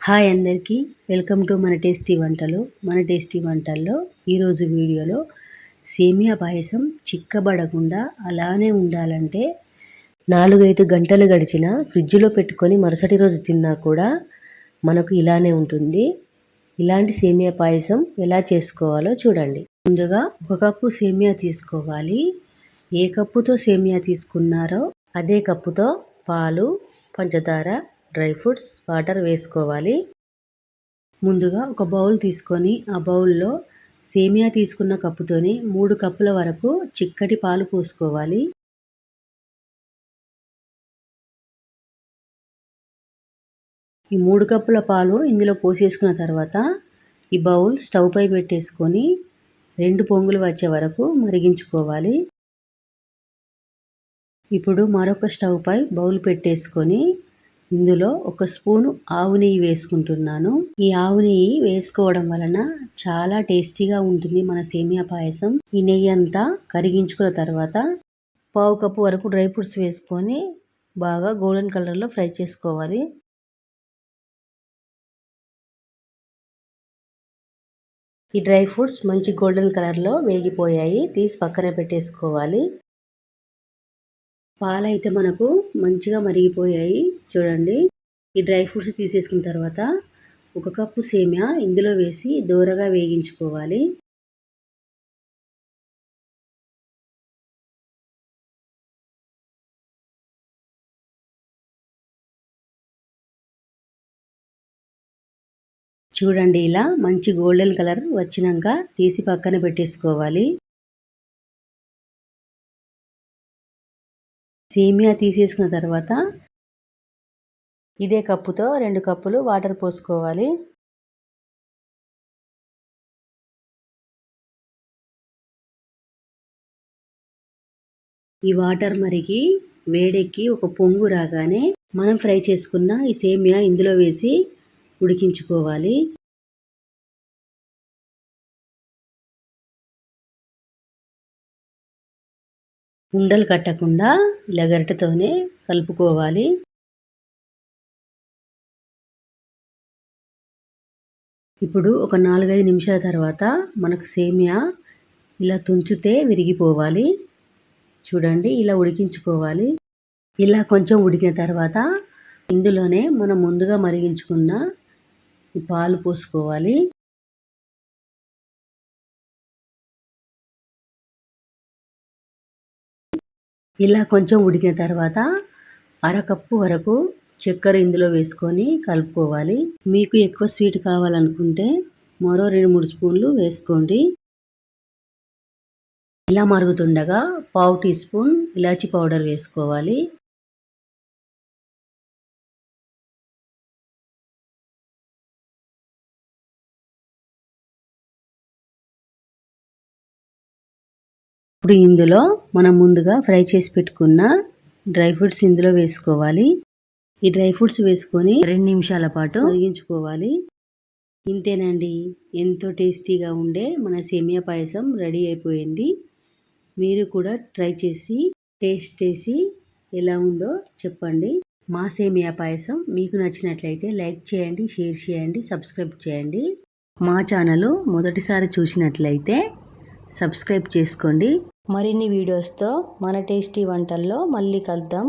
Hi అందరికీ, welcome to మన tasty వంటలు. మన టేస్టీ వంటల్లో ఈరోజు వీడియోలో సేమియా పాయసం చిక్కబడకుండా అలానే ఉండాలంటే 4-5 గంటలు గడిచినా ఫ్రిడ్జ్లో పెట్టుకొని మరుసటి రోజు తిన్నా కూడా మనకు ఇలానే ఉంటుంది. ఇలాంటి సేమియా పాయసం ఎలా చేసుకోవాలో చూడండి. ముందుగా 1 కప్పు సేమియా తీసుకోవాలి. ఏ కప్పుతో సేమియా తీసుకున్నారో అదే కప్పుతో పాలు, పంచదార, డ్రై ఫ్రూట్స్, వాటర్ వేసుకోవాలి. ముందుగా ఒక బౌల్ తీసుకొని ఆ బౌల్లో సేమియా తీసుకున్న కప్పుతోని 3 కప్పుల వరకు చిక్కటి పాలు పోసుకోవాలి. ఈ 3 కప్పుల పాలు ఇందులో పోసేసుకున్న తర్వాత ఈ బౌల్ స్టవ్ పై పెట్టేసుకొని 2 పొంగులు వచ్చే వరకు మరిగించుకోవాలి. ఇప్పుడు మరొక స్టవ్ పై బౌల్ పెట్టేసుకొని ఇందులో 1 స్పూను ఆవు నెయ్యి వేసుకుంటున్నాను. ఈ ఆవు నెయ్యి వేసుకోవడం వలన చాలా టేస్టీగా ఉంటుంది మన సేమియా పాయసం. ఈ నెయ్యి అంతా కరిగించుకున్న తర్వాత 1/2 కప్పు వరకు డ్రై ఫ్రూట్స్ వేసుకొని బాగా గోల్డెన్ కలర్లో ఫ్రై చేసుకోవాలి. ఈ డ్రై ఫ్రూట్స్ మంచి గోల్డెన్ కలర్లో వేగిపోయాయి. తీసి పక్కన పెట్టేసుకోవాలి. పాలైతే మనకు మంచిగా మరిగిపోయాయి చూడండి. ఈ డ్రై ఫ్రూట్స్ తీసేసుకున్న తర్వాత 1 కప్పు సేమియా ఇందులో వేసి దోరగా వేగించుకోవాలి. చూడండి, ఇలా మంచి గోల్డెన్ కలర్ వచ్చినాక తీసి పక్కన పెట్టేసుకోవాలి. సేమియా తీసేసుకున్న తర్వాత ఇదే కప్పుతో 2 కప్పులు వాటర్ పోసుకోవాలి. ఈ వాటర్ మరిగి వేడెక్కి ఒక పొంగు రాగానే మనం ఫ్రై చేసుకున్న ఈ సేమియా ఇందులో వేసి ఉడికించుకోవాలి. ఉండలు కట్టకుండా ఇలా గరిటెతోనే కలుపుకోవాలి. ఇప్పుడు ఒక 4-5 నిమిషాల తర్వాత మనకు సేమియా ఇలా తుంచితే విరిగిపోవాలి. చూడండి, ఇలా ఉడికించుకోవాలి. ఇలా కొంచెం ఉడికిన తర్వాత ఇందులోనే మనం ముందుగా మరిగించుకున్న ఈ పాలు పోసుకోవాలి. ఇలా కొంచెం ఉడికిన తర్వాత 1/2 కప్పు వరకు చక్కెర ఇందులో వేసుకొని కలుపుకోవాలి. మీకు ఎక్కువ స్వీట్ కావాలనుకుంటే మరో 2-3 స్పూన్లు వేసుకోండి. ఇలా మరుగుతుండగా 1/2 టీ స్పూన్ ఇలాచీ పౌడర్ వేసుకోవాలి. ఇప్పుడు ఇందులో మనం ముందుగా ఫ్రై చేసి పెట్టుకున్న డ్రై ఫ్రూట్స్ ఇందులో వేసుకోవాలి. ఈ డ్రై ఫ్రూట్స్ వేసుకొని 2 నిమిషాల పాటు మరిగించుకోవాలి. ఇంతేనండి, ఎంతో టేస్టీగా ఉండే మన సేమియా పాయసం రెడీ అయిపోయింది. మీరు కూడా ట్రై చేసి టేస్ట్ చేసి ఎలా ఉందో చెప్పండి. మా సేమియా పాయసం మీకు నచ్చినట్లయితే లైక్ చేయండి, షేర్ చేయండి, సబ్స్క్రైబ్ చేయండి. మా ఛానల్ మొదటిసారి చూసినట్లయితే సబ్స్క్రైబ్ చేసుకోండి. మరిన్ని వీడియోస్తో మన టేస్టీ వంటల్లో మళ్ళీ కలుద్దాం.